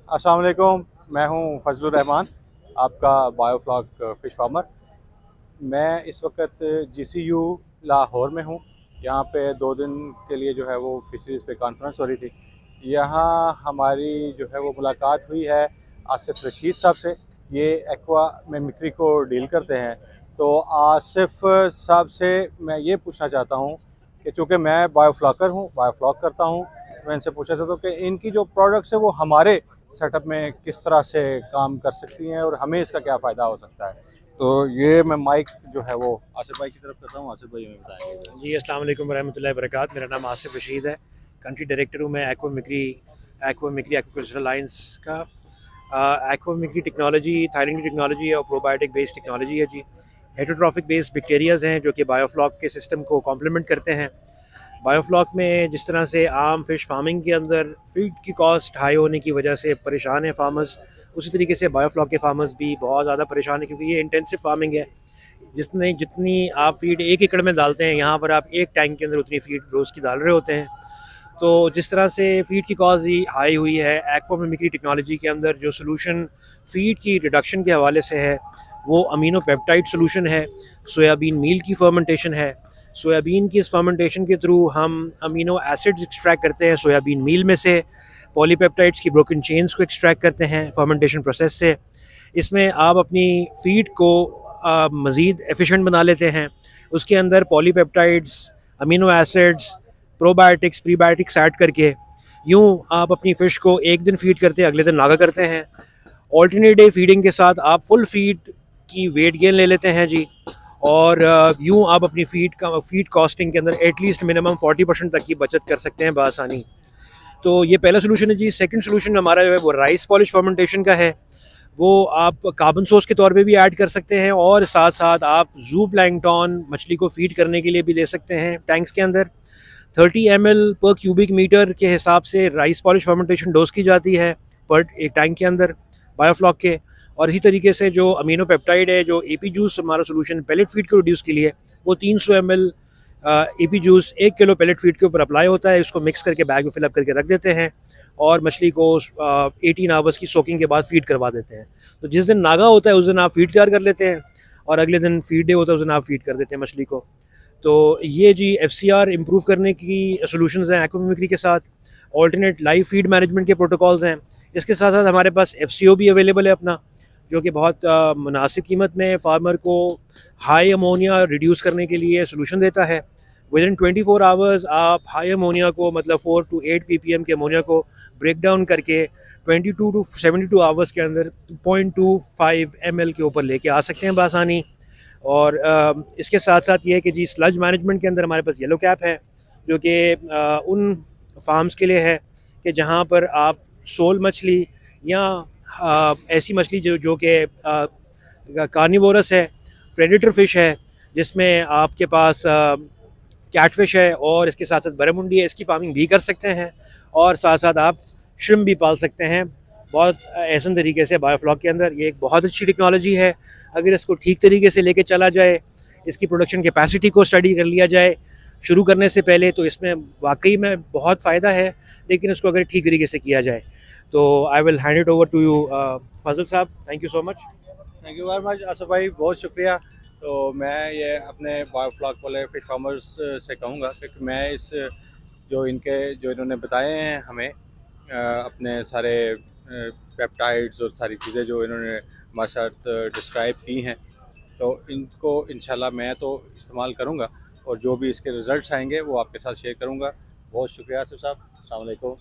अस्सलाम वालेकुम। मैं हूं फजलुर रहमान, आपका बायोफ्लॉक फ़िश फार्मर। मैं इस वक्त GCU लाहौर में हूं। यहाँ पे 2 दिन के लिए जो है वो फ़िशरीज़ पे कॉन्फ्रेंस हो रही थी। यहाँ हमारी जो है वो मुलाकात हुई है आसिफ रशीद साहब से। ये एक्वा मिमिक्री को डील करते हैं। तो आसिफ साहब से मैं ये पूछना चाहता हूँ कि चूँकि मैं बायोफ्लॉकर हूँ, बायोफ्लॉक करता हूँ, मैं इनसे पूछना चाहता हूँ कि इनकी जो प्रोडक्ट्स है वो हमारे सेटअप में किस तरह से काम कर सकती हैं और हमें इसका क्या फ़ायदा हो सकता है। तो ये मैं माइक जो है वो आसिफ भाई की तरफ करता हूँ। आसिफ भाई हमें बताएंगे। जी, अस्सलाम वालेकुम रहमतुल्लाहि वबरकात। मेरा नाम आसिफ रशीद है, कंट्री डायरेक्टर हूँ मैं एक्वा मिक्री एक्वाकल्चरल लाइन्स का। एक्वा मिक्री टेक्नोलॉजी थाईलैंड की टेक्नोलॉजी है और प्रोबायोटिक बेस्ड टेक्नोलॉजी है जी। हेटरोट्रॉफिक बेस्ड बैक्टीरियाज हैं जो कि बायोफ्लॉक के सिस्टम को कॉम्प्लीमेंट करते हैं। बायोफ्लॉक में जिस तरह से आम फिश फार्मिंग के अंदर फीड की कॉस्ट हाई होने की वजह से परेशान है फार्मर्स, उसी तरीके से बायोफ्लॉक के फार्मर्स भी बहुत ज़्यादा परेशान है क्योंकि ये इंटेंसिव फार्मिंग है। जितनी जितनी आप फीड 1 एकड़ में डालते हैं, यहाँ पर आप एक टैंक के अंदर उतनी फीड रोज़ की डाल रहे होते हैं। तो जिस तरह से फीड की कॉस्ट ही हाई हुई है, एक्वा मिमिक्री टेक्नोलॉजी के अंदर जो सोल्यूशन फीड की रिडक्शन के हवाले से है वो अमीनो पेप्टाइड सोल्यूशन है। सोयाबीन मील की फर्मेंटेशन है। सोयाबीन की इस फर्मेंटेशन के थ्रू हम अमीनो एसिड्स एक्सट्रैक्ट करते हैं सोयाबीन मील में से। पॉलीपेप्टाइड्स की ब्रोकन चेन्स को एक्सट्रैक्ट करते हैं फर्मेंटेशन प्रोसेस से। इसमें आप अपनी फीड को मज़ीद एफिशिएंट बना लेते हैं। उसके अंदर polypeptides, amino acids, probiotics, prebiotics add करके यूँ आप अपनी फ़िश को एक दिन फीड करते हैं, अगले दिन नागा करते हैं। ऑल्टरनेट डे फीडिंग के साथ आप फुल फीड की वेट गेन ले लेते हैं जी। और यूँ आप अपनी फीड कॉस्टिंग के अंदर एटलीस्ट मिनिमम 40% तक की बचत कर सकते हैं बआसानी। तो ये पहला सोल्यूशन है जी। सेकंड सोल्यूशन हमारा जो है वो राइस पॉलिश फर्मेंटेशन का है। वो आप कार्बन सोर्स के तौर पे भी ऐड कर सकते हैं और साथ साथ आप जू प्लैंकटन मछली को फीड करने के लिए भी दे सकते हैं टैंक्स के अंदर। 30 ml पर क्यूबिक मीटर के हिसाब से राइस पॉलिश फर्मेंटेशन डोज की जाती है पर एक टैंक के अंदर बायोफ्लॉक के। और इसी तरीके से जो अमीनो पेप्टाइड है, जो एपी जूस हमारा सोल्यूशन पेलेट फीड को रिड्यूस के लिए, वो 300 ml AP juice 1 kilo pellet feed के ऊपर अप्लाई होता है। इसको मिक्स करके बैग में फिलअप करके रख देते हैं और मछली को 18 आवर्स की सोकिंग के बाद फीड करवा देते हैं। तो जिस दिन नागा होता है उस दिन आप फीड तैयार कर लेते हैं और अगले दिन फीड डे होता है उस दिन आप फीड कर देते हैं मछली को। तो ये जी FCR इम्प्रूव करने की सोल्यूशंस हैं एक्वा मिमिक्री के साथ। ऑल्टरनेट लाइव फीड मैनेजमेंट के प्रोटोकॉल्स हैं। इसके साथ साथ हमारे पास FCO भी अवेलेबल है अपना, जो कि बहुत मुनासिब कीमत में फार्मर को हाई अमोनिया रिड्यूस करने के लिए सोल्यूशन देता है। विद इन 24 आवर्स आप हाई अमोनिया को, मतलब 4 to 8 ppm के अमोनिया को ब्रेक डाउन करके 22 to 72 आवर्स के अंदर 0.25 ml के ऊपर लेके आ सकते हैं बआसानी। और इसके साथ साथ ये है कि जी स्लज मैनेजमेंट के अंदर हमारे पास येलो कैप है, जो कि उन फार्म्स के लिए है कि जहाँ पर आप सोल मछली या ऐसी मछली जो कि कार्निवोरस है, प्रेडेटर फिश है, जिसमें आपके पास कैटफिश है और इसके साथ साथ बरमुंडी है, इसकी फार्मिंग भी कर सकते हैं। और साथ साथ आप श्रिम्प भी पाल सकते हैं बहुत ऐसे तरीके से। बायोफ्लॉक के अंदर ये एक बहुत अच्छी टेक्नोलॉजी है। अगर इसको ठीक तरीके से लेके चला जाए, इसकी प्रोडक्शन कैपेसिटी को स्टडी कर लिया जाए शुरू करने से पहले, तो इसमें वाकई में बहुत फ़ायदा है। लेकिन इसको अगर ठीक तरीके से किया जाए तो I will hand it over to you Fazal साहब। Thank you so much. Thank you very much Asif भाई, बहुत शुक्रिया। तो मैं ये अपने बायोफ्लॉक वाले फिश फार्मर्स से कहूँगा कि मैं इस जो इन्होंने बताए हैं हमें अपने सारे पेप्टाइड्स और सारी चीज़ें जो इन्होंने हमारे साथ डिस्क्राइब की हैं, तो इनको इंशाल्लाह मैं तो इस्तेमाल करूँगा और जो भी इसके रिज़ल्ट्स आएंगे वो आपके साथ शेयर करूँगा। बहुत शुक्रिया आसिफ साहब। अस्सलाम वालेकुम।